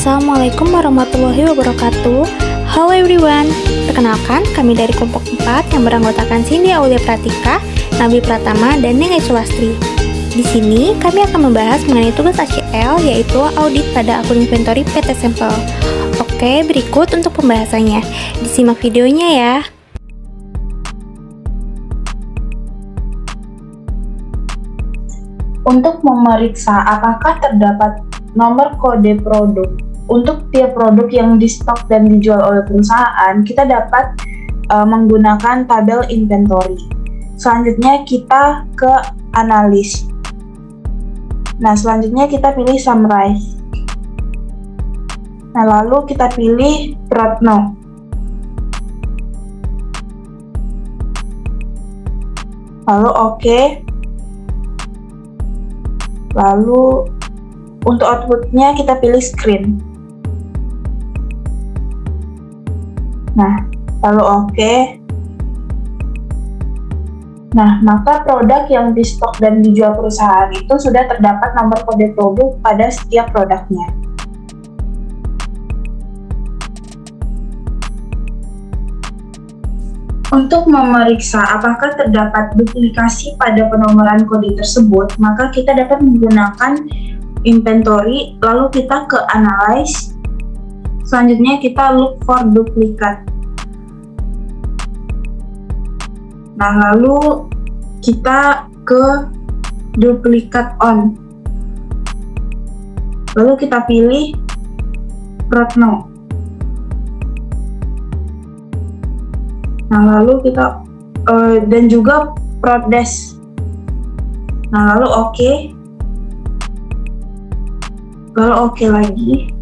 Assalamualaikum warahmatullahi wabarakatuh. Halo everyone, perkenalkan kami dari kelompok 4 yang beranggotakan Cindy Aulia Pratika, Nabi Pratama, dan Nengai Sulastri. Di sini kami akan membahas mengenai tugas ACL, yaitu audit pada akun inventory PT Sampel. Oke, berikut untuk pembahasannya. Disimak videonya ya. Untuk memeriksa apakah terdapat nomor kode produk untuk tiap produk yang di stok dan dijual oleh perusahaan, kita dapat menggunakan tabel inventory. Selanjutnya kita ke analis. Nah, selanjutnya kita pilih summarize. Nah, lalu kita pilih Protno. Lalu oke. Lalu untuk outputnya kita pilih screen. Nah, lalu oke. Nah, maka produk yang di stok dan dijual perusahaan itu sudah terdapat nomor kode produk pada setiap produknya. Untuk memeriksa apakah terdapat duplikasi pada penomoran kode tersebut, maka kita dapat menggunakan inventory, lalu kita ke analyze. Selanjutnya kita look for duplicate. Nah, lalu kita ke duplicate on. Lalu kita pilih Protno. Nah, lalu kita dan juga Prodes. Nah, lalu oke. Lalu oke lagi.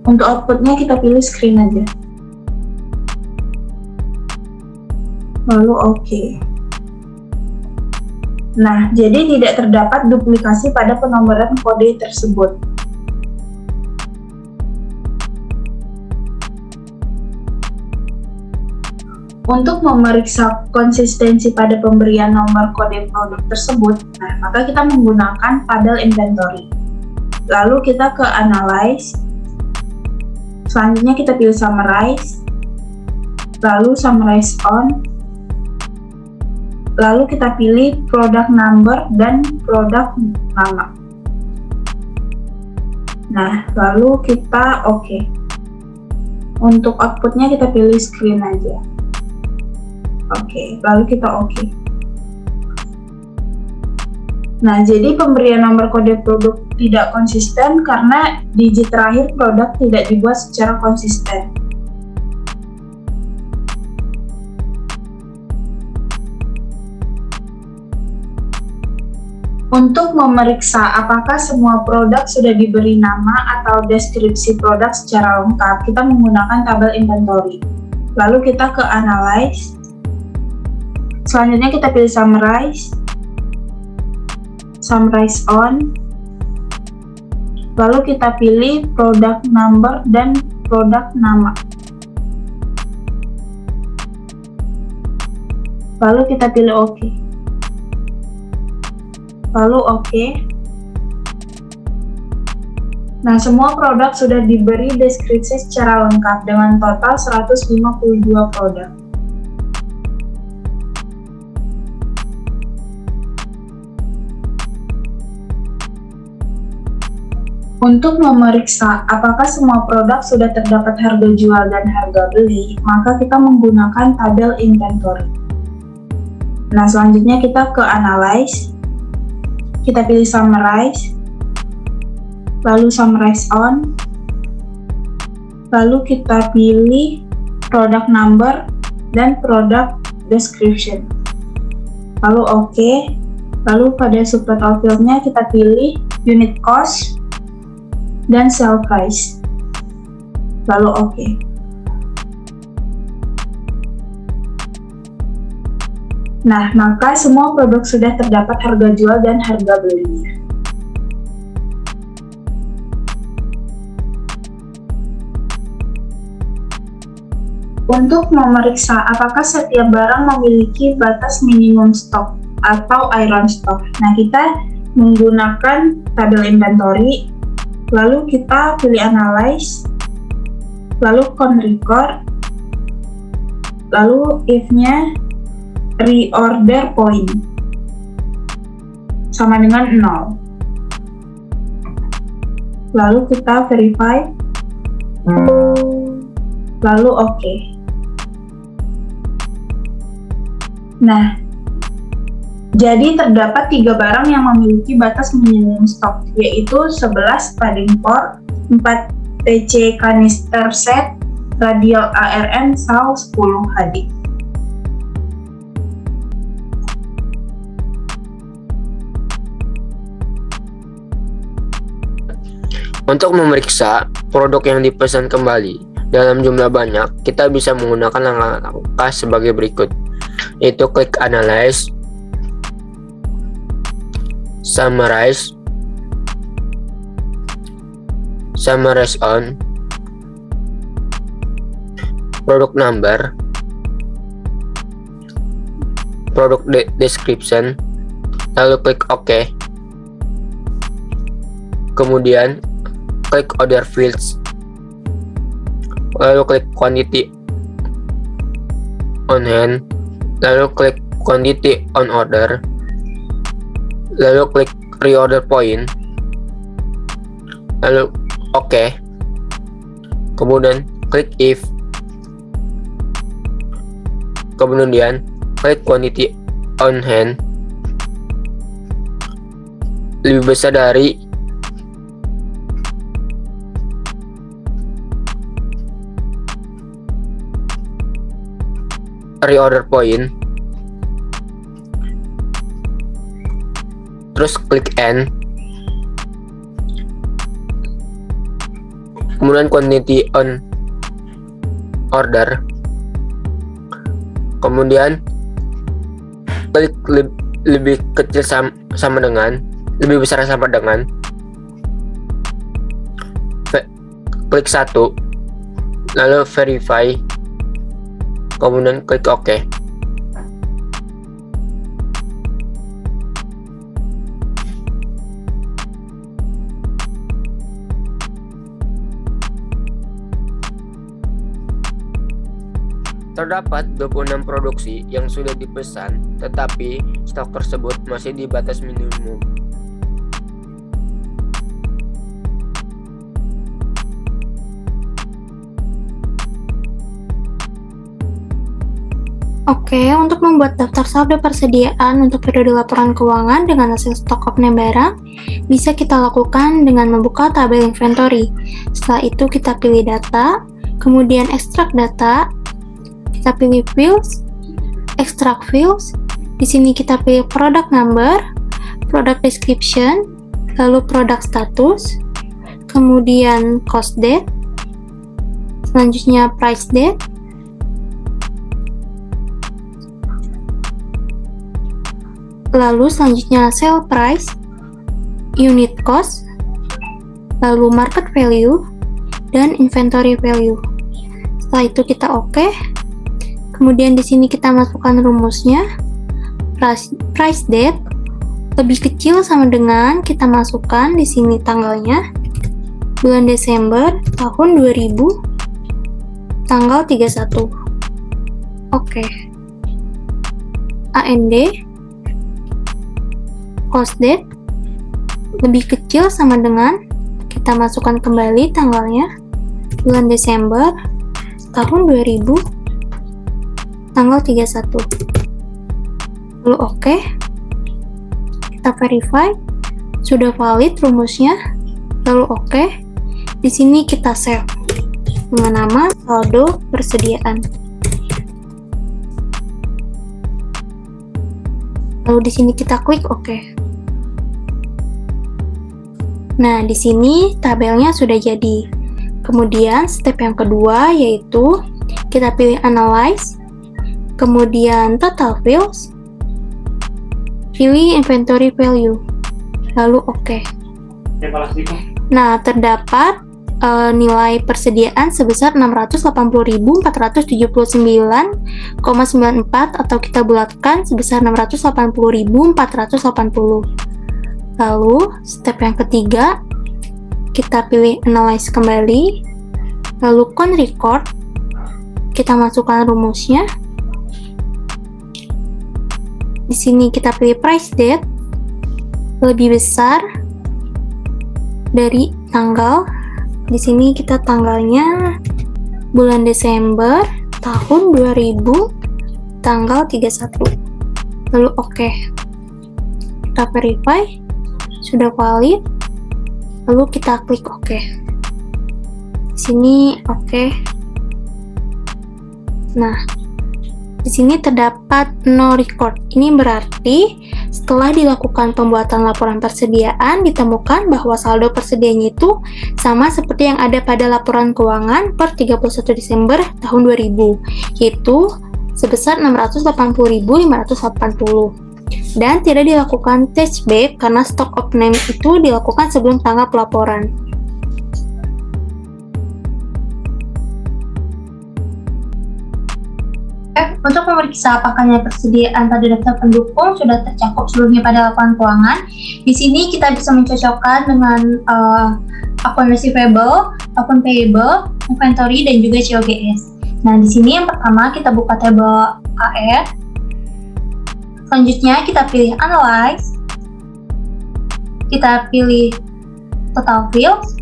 Untuk outputnya kita pilih screen aja. Lalu oke. Nah, jadi tidak terdapat duplikasi pada penomoran kode tersebut. Untuk memeriksa konsistensi pada pemberian nomor kode produk tersebut, nah, maka kita menggunakan tabel inventory. Lalu kita ke analyze. Selanjutnya kita pilih summarize. Lalu summarize on. Lalu kita pilih product number dan produk nama. Nah, lalu kita oke. Untuk outputnya kita pilih screen aja. Oke, lalu kita oke. Nah, jadi pemberian nomor kode produk tidak konsisten karena digit terakhir produk tidak dibuat secara konsisten. Untuk memeriksa apakah semua produk sudah diberi nama atau deskripsi produk secara lengkap, kita menggunakan tabel inventory. Lalu kita ke analyze. Selanjutnya kita pilih summarize. Summarize on. Lalu kita pilih product number dan produk nama. Lalu kita pilih oke. Lalu oke. Nah, semua produk sudah diberi deskripsi secara lengkap dengan total 152 produk. Untuk memeriksa apakah semua produk sudah terdapat harga jual dan harga beli, maka kita menggunakan tabel inventory. Nah, selanjutnya kita ke analyze. Kita pilih summarize. Lalu summarize on. Lalu kita pilih product number dan product description. Lalu oke. Lalu pada subtotal fieldnya kita pilih unit cost dan sell price. Lalu oke. Nah, maka semua produk sudah terdapat harga jual dan harga belinya. Untuk memeriksa apakah setiap barang memiliki batas minimum stok atau iron stock. Nah, kita menggunakan tabel inventory. lalu kita pilih analyze, lalu count record, lalu if-nya reorder point sama dengan 0. Lalu kita verify, lalu oke. Nah, jadi terdapat 3 barang yang memiliki batas minimum stok, yaitu 11 padding port, 4 TC kanister set, radial ARN, SAL 10 HD. Untuk memeriksa produk yang dipesan kembali dalam jumlah banyak, kita bisa menggunakan langkah sebagai berikut, yaitu klik Analyze, Summarize on, Product Number, Product Description, lalu klik OK. Kemudian klik Order Fields, lalu klik Quantity on Hand, lalu klik Quantity on Order, lalu klik Reorder Point, lalu OK. Kemudian klik If, kemudian klik Quantity on Hand lebih besar dari reorder point, terus klik End, kemudian quantity on order, kemudian klik lebih kecil sama dengan, lebih besar sama dengan, klik 1, lalu verify, kemudian klik OK. Terdapat 26 produksi yang sudah dipesan, tetapi stok tersebut masih di batas minimum. Oke, untuk membuat daftar saldo persediaan untuk periode laporan keuangan dengan hasil stok opname barang, bisa kita lakukan dengan membuka tabel inventory. Setelah itu kita pilih data, kemudian ekstrak data, kita pilih fields, extract fields. Di sini kita pilih product number, product description, lalu product status, kemudian cost date, selanjutnya price date, lalu selanjutnya sale price, unit cost, lalu market value, dan inventory value. Setelah itu kita oke. Kemudian di sini kita masukkan rumusnya, price date lebih kecil sama dengan, kita masukkan di sini tanggalnya, bulan Desember tahun 2000, tanggal 31. Oke. AND, cost date lebih kecil sama dengan, kita masukkan kembali tanggalnya, bulan Desember tahun 2000, tanggal 31. Lalu oke. Kita verify sudah valid rumusnya. Lalu oke. Di sini kita save dengan nama saldo persediaan. Lalu di sini kita klik oke. Nah, di sini tabelnya sudah jadi. Kemudian step yang kedua yaitu kita pilih analyze, kemudian total fields, pilih inventory value, lalu oke. Nah, terdapat nilai persediaan sebesar 680.479,94 atau kita bulatkan sebesar 680.480. Lalu, step yang ketiga, kita pilih Analyze kembali, lalu Count Record, kita masukkan rumusnya. Di sini kita pilih Price Date, lebih besar dari tanggal. Di sini kita tanggalnya bulan Desember tahun 2000, tanggal 31. Lalu oke. Kita verify, sudah valid. Lalu kita klik oke. Di sini oke. Nah, di sini terdapat no record. Ini berarti setelah dilakukan pembuatan laporan persediaan, ditemukan bahwa saldo persediaannya itu sama seperti yang ada pada laporan keuangan per 31 Desember tahun 2000, yaitu sebesar 680.580. Dan tidak dilakukan touchback karena stock of name itu dilakukan sebelum tanggal pelaporan. Untuk memeriksa apakah nilai persediaan pada daftar pendukung sudah tercakup sebelumnya pada laporan keuangan, di sini kita bisa mencocokkan dengan akun receivable, akun payable, inventory, dan juga COGS. Nah, di sini yang pertama kita buka tabel AR. Selanjutnya kita pilih Analyze. Kita pilih Total Fields.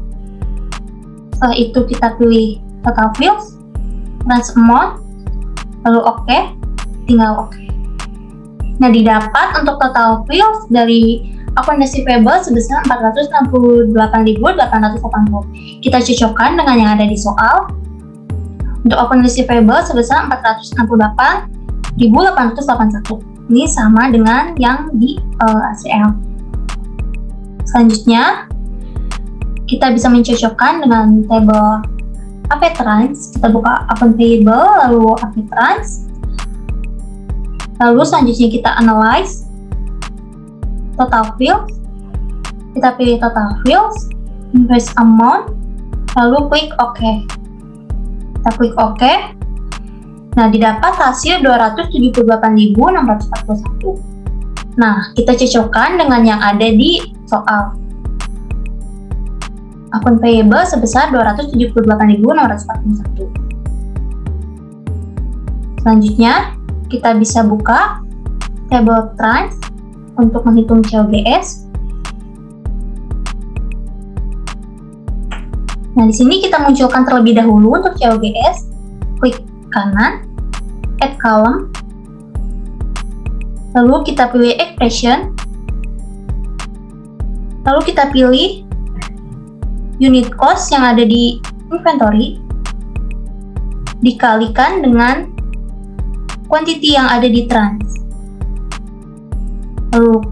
Setelah itu kita pilih Total Fields, Trans Amount, lalu oke, tinggal oke. Nah, didapat untuk total fields dari akun receivable sebesar 468.880. Kita cocokkan dengan yang ada di soal. Untuk akun receivable sebesar 468.881. Ini sama dengan yang di ACL. Selanjutnya, kita bisa mencocokkan dengan tabel AP Trans. Kita buka akun payable, lalu AP Trans. Lalu selanjutnya kita analyze total fields. Kita pilih total fields, invoice amount, lalu klik OK. Kita klik OK. Nah, didapat hasil 278.641. Nah, kita cocokkan dengan yang ada di soal. Akun payable sebesar 278.641. Selanjutnya, kita bisa buka tabel trans untuk menghitung COGS. Nah, di sini kita munculkan terlebih dahulu untuk COGS. Klik kanan, add column. Lalu kita pilih expression. Lalu kita pilih unit cost yang ada di inventory dikalikan dengan quantity yang ada di trans. Lalu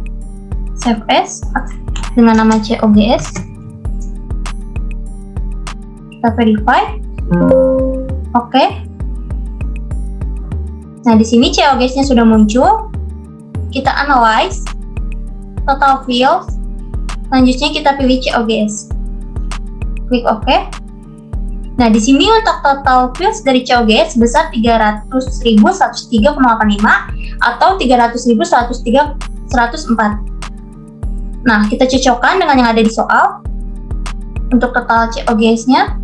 save as dengan nama COGS. Kita verify. Oke. Nah, di sini COGS-nya sudah muncul. Kita analyze total fields. Selanjutnya kita pilih COGS. Klik OK. Nah, di sini untuk total fields dari COGS sebesar 300.103,85 atau 300.103,104. Nah, kita cocokkan dengan yang ada di soal. Untuk total COGS-nya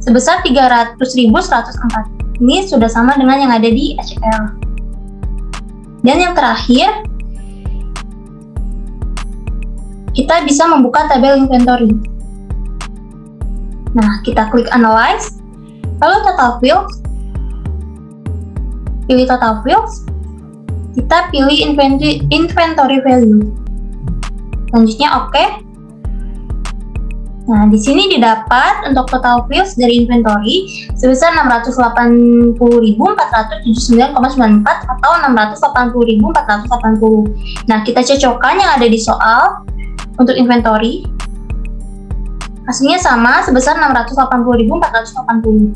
sebesar 300.104. Ini sudah sama dengan yang ada di ACL. Dan yang terakhir, kita bisa membuka tabel inventory. Nah, kita klik Analyze, lalu Total Fields, pilih Total Fields, kita pilih Inventory Value. Selanjutnya OK. Nah, di sini didapat untuk Total Fields dari inventory sebesar 680.479,94 atau 680.480. Nah, kita cocokkan yang ada di soal untuk inventory. Hasilnya sama sebesar 680.480.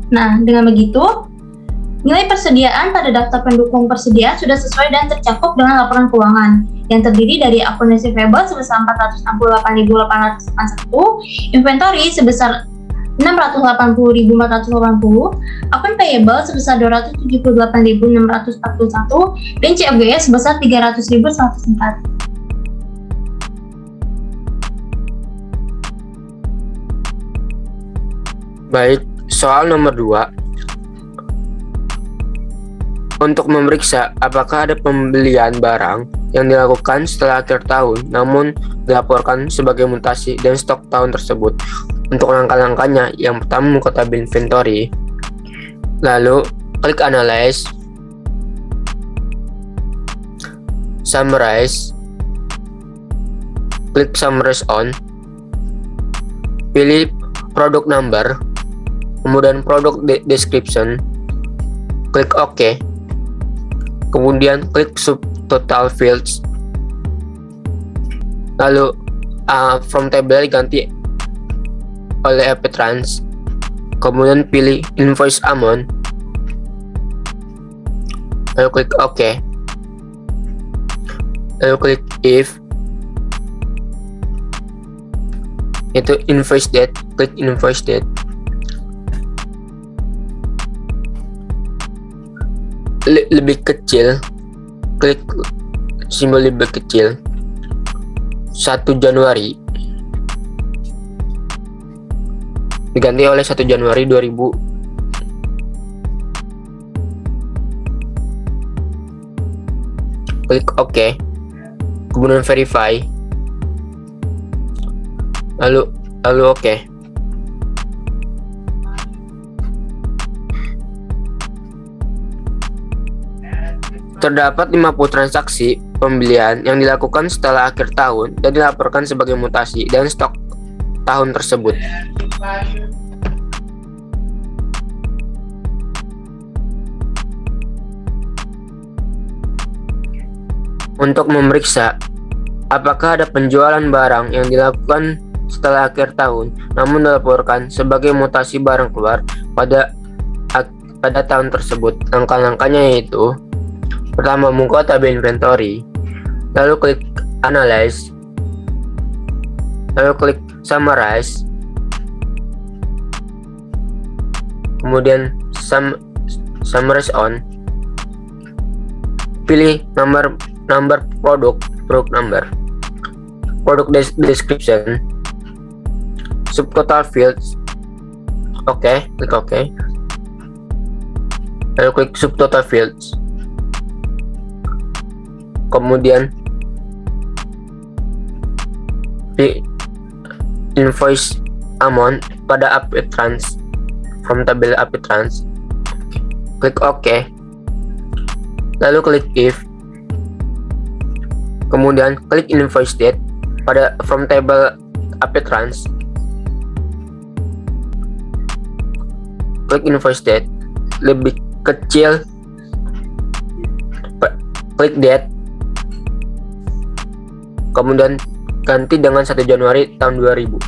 Nah, dengan begitu, nilai persediaan pada daftar pendukung persediaan sudah sesuai dan tercakup dengan laporan keuangan yang terdiri dari akun receivable sebesar 468.881, inventory sebesar 680.480, akun payable sebesar 278.641, dan COGS sebesar 300.104. Baik, soal nomor 2. Untuk memeriksa apakah ada pembelian barang yang dilakukan setelah akhir tahun namun dilaporkan sebagai mutasi dan stok tahun tersebut. Untuk langkah-langkahnya, yang pertama buka tabel inventory, lalu klik analyze, summarize, klik summarize on, pilih product number, kemudian product description, klik OK, kemudian klik subtotal fields, lalu from table ganti oleh AP Trans, kemudian pilih invoice amount, lalu klik OK, lalu klik if, itu invoice date, klik invoice date, lebih kecil, klik simbol lebih kecil 1 Januari diganti oleh 1 Januari 2000. Klik OK, kemudian verify, lalu OK. Terdapat 50 transaksi pembelian yang dilakukan setelah akhir tahun dan dilaporkan sebagai mutasi dan stok tahun tersebut. Untuk memeriksa apakah ada penjualan barang yang dilakukan setelah akhir tahun namun dilaporkan sebagai mutasi barang keluar pada tahun tersebut, langkah-langkahnya yaitu: pertama, buka tabel inventory, lalu klik analyze, lalu klik summarize, kemudian summarize on, pilih number product number, product description, subtotal fields, klik OK, lalu klik subtotal fields, kemudian di invoice amount pada AP Trans, from tabel AP Trans, klik OK, lalu klik if, kemudian klik invoice date pada from table AP Trans, klik invoice date lebih kecil, klik date, kemudian ganti dengan 1 Januari tahun 2000.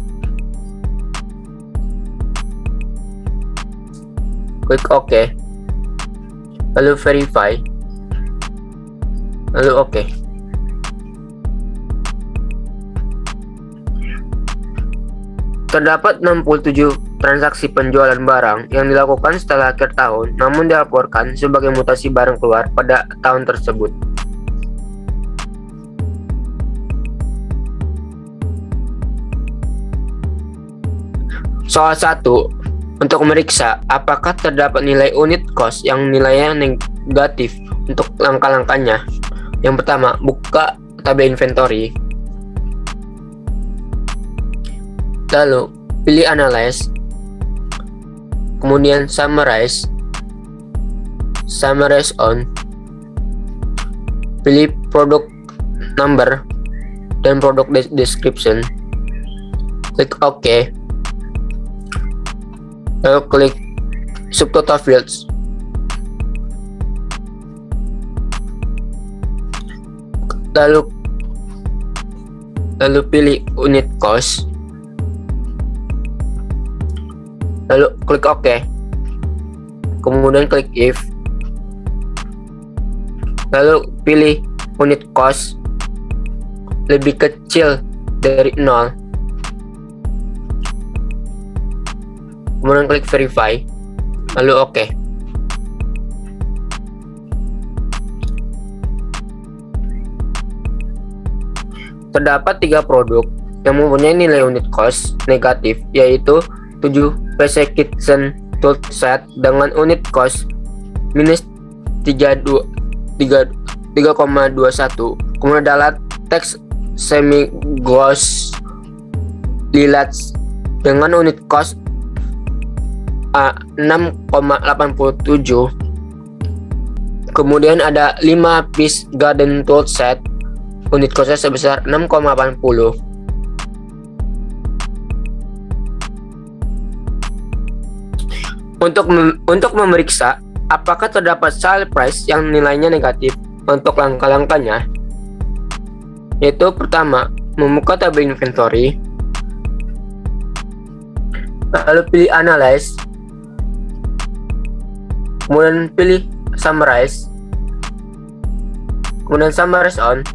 Klik OK, lalu verify, lalu OK. Terdapat 67 transaksi penjualan barang yang dilakukan setelah akhir tahun namun dilaporkan sebagai mutasi barang keluar pada tahun tersebut. Soal 1. Untuk memeriksa apakah terdapat nilai unit cost yang nilainya negatif. Untuk langkah-langkahnya, yang pertama, buka tabel inventory, lalu pilih analyze, kemudian summarize on, pilih product number dan product description, klik OK, lalu klik subtotal fields, lalu pilih unit cost, lalu klik OK, kemudian klik if, lalu pilih unit cost lebih kecil dari 0, kemudian klik verify, lalu OK. Terdapat 3 produk yang mempunyai nilai unit cost negatif, yaitu 7 PC Kitchen toolset dengan unit cost minus 3,21. Kemudian adalah teks semi gloss lilac dengan unit cost 6,87. Kemudian ada 5 piece garden tool set, unit costnya sebesar 6,80. Untuk memeriksa apakah terdapat sale price yang nilainya negatif, untuk langkah-langkahnya yaitu pertama, membuka tabel inventory, lalu pilih analyze, kemudian pilih summarize, kemudian summarize on,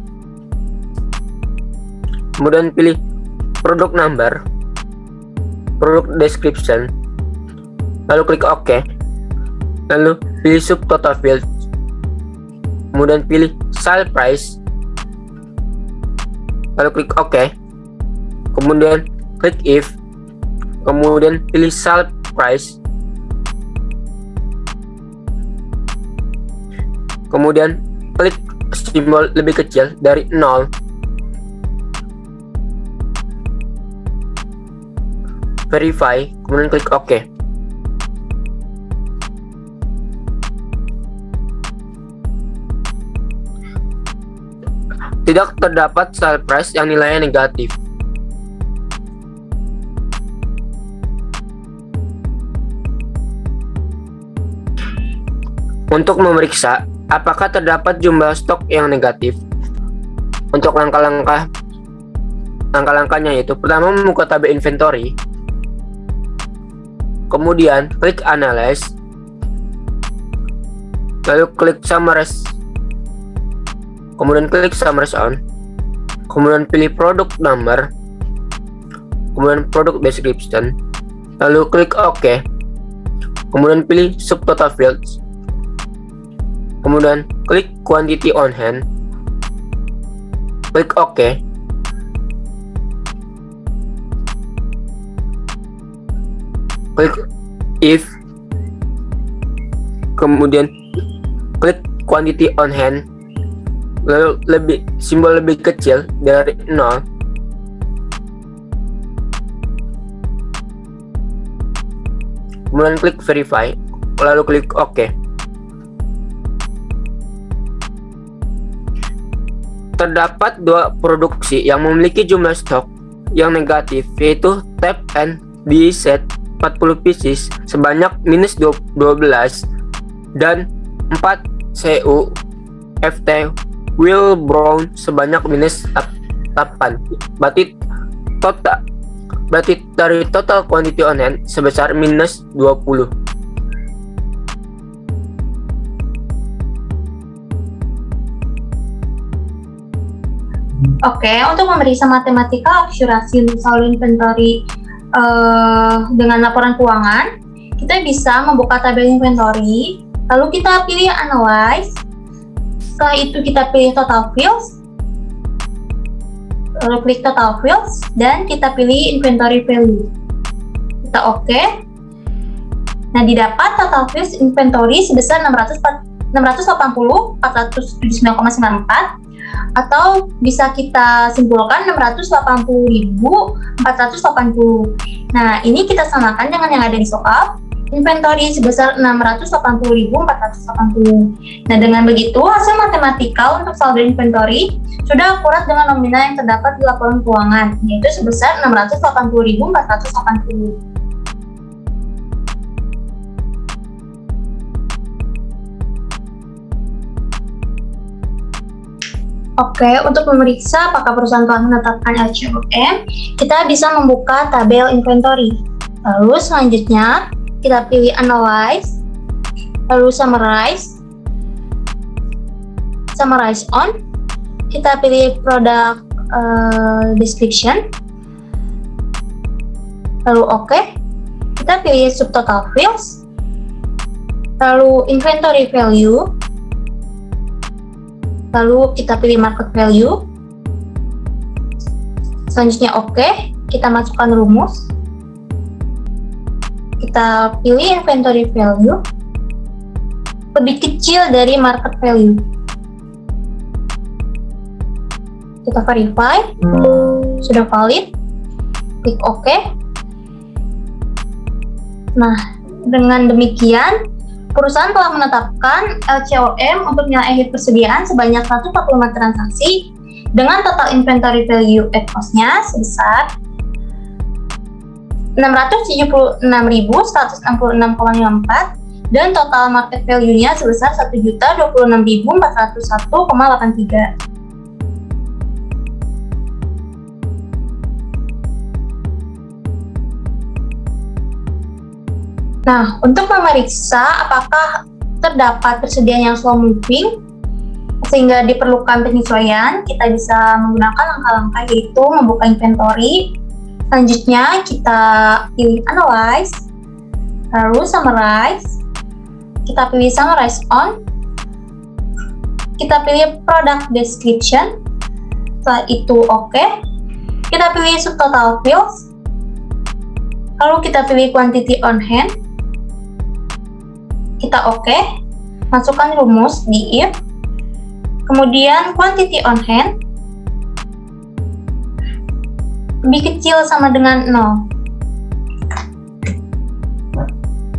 kemudian pilih product number, product description, lalu klik OK, lalu pilih subtotal field, kemudian pilih sale price, lalu klik OK, kemudian klik if, kemudian pilih sale price, kemudian klik simbol lebih kecil dari 0, verify, kemudian klik OK. Tidak terdapat sale price yang nilainya negatif. Untuk memeriksa apakah terdapat jumlah stok yang negatif, untuk langkah-langkahnya yaitu pertama, membuka tabel inventory, kemudian klik analyze, lalu klik summarize, kemudian klik summarize on, kemudian pilih product number, kemudian product description, lalu klik OK, kemudian pilih subtotal fields, kemudian klik quantity on hand, klik OK, klik if, kemudian klik quantity on hand, lalu simbol lebih kecil dari 0, kemudian klik verify, lalu klik OK. Terdapat 2 produksi yang memiliki jumlah stok yang negatif, yaitu Tap and B set 40 pieces sebanyak minus 12 dan 4 CU FT Will Brown sebanyak minus 8. Berarti dari total quantity on hand sebesar minus 20. Oke, untuk memeriksa matematika akurasi saldo inventory dengan laporan keuangan, kita bisa membuka tabel inventory, lalu kita pilih analyze. Setelah itu kita pilih total fields, lalu klik total fields, dan kita pilih inventory value. Kita OK. Nah, didapat total fields inventory sebesar 680.479,94, atau bisa kita simpulkan 680.480. Nah, ini kita samakan dengan yang ada di soal. Inventory sebesar 680.480. Nah, dengan begitu hasil matematika untuk saldo inventory sudah akurat dengan nominal yang terdapat di laporan keuangan, yaitu sebesar 680.480. Oke, untuk memeriksa apakah perusahaan telah menetapkan LCOM, kita bisa membuka tabel inventory. Lalu selanjutnya kita pilih analyze, lalu summarize on, kita pilih product description, lalu OK, kita pilih subtotal fields, lalu inventory value, lalu kita pilih market value, selanjutnya OK, kita masukkan rumus, kita pilih inventory value lebih kecil dari market value. Kita verify, sudah valid, klik OK. Nah, dengan demikian, perusahaan telah menetapkan LCOM untuk nilai akhir persediaan sebanyak 145 transaksi dengan total inventory value at cost-nya sebesar 676.166,54 dan total market value-nya sebesar 1.026.401,83. Nah, untuk memeriksa apakah terdapat persediaan yang slow moving sehingga diperlukan penyesuaian, kita bisa menggunakan langkah-langkah yaitu membuka inventory. Selanjutnya kita pilih analyze, lalu summarize. Kita pilih summarize on. Kita pilih product description. Setelah itu OK. Kita pilih subtotal fields. Lalu kita pilih quantity on hand. Kita OK. Masukkan rumus di if. Kemudian quantity on hand lebih kecil sama dengan 0.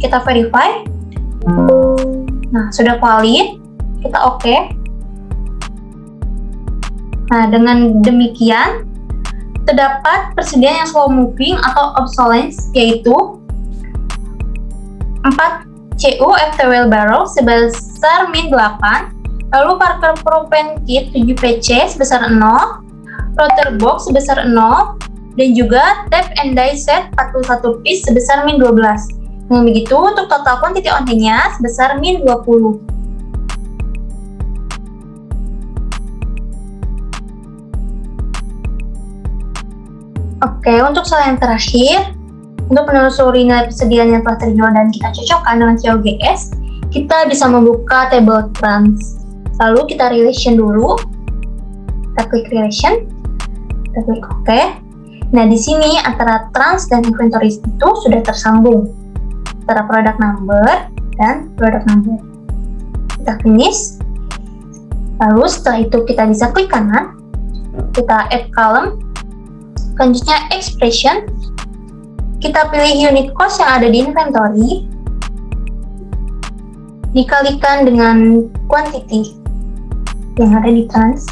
Kita verify. Nah, sudah valid. Kita OK. Nah, dengan demikian terdapat persediaan yang slow moving atau obsolescence, yaitu 4 CU FTWL barrel sebesar min 8, lalu Parker Propane Kit 7 PC sebesar 0, Router Box sebesar 0, dan juga Tape and Die Set 41 piece sebesar min 12. Dengan begitu, untuk total quantity on hand-nya sebesar min 20. Oke, untuk soal yang terakhir, untuk menelusuri nilai persediaan yang telah terjual dan kita cocokkan dengan COGS, kita bisa membuka table trans. Lalu kita relation dulu. Kita klik relation. Kita klik OK. Nah, di sini antara trans dan inventory itu sudah tersambung antara product number dan product number. Kita finish. Lalu setelah itu kita bisa klik kanan. Kita add column. Selanjutnya expression. Kita pilih unit cost yang ada di inventory dikalikan dengan quantity yang ada di trans.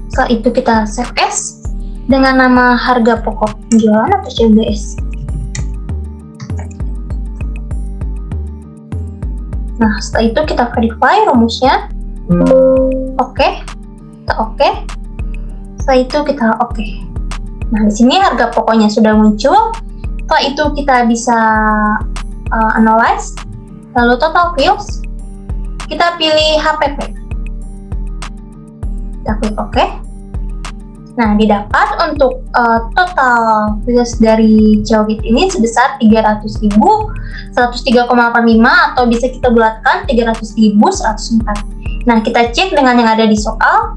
Setelah itu kita save as dengan nama harga pokok penjualan atau COGS. Nah, setelah itu kita verify rumusnya. Oke. Kita oke. Setelah itu kita oke. Nah, di sini harga pokoknya sudah muncul. Setelah itu kita bisa analyze. Lalu total fields. Kita pilih HPP. Kita klik OK. Nah, didapat untuk total fields dari COGS ini sebesar 300.103,85 atau bisa kita bulatkan 300.104. Nah, kita cek dengan yang ada di soal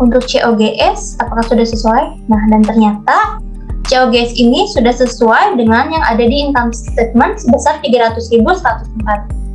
untuk COGS apakah sudah sesuai. Nah, dan ternyata COGS ini sudah sesuai dengan yang ada di income statement sebesar 300.104.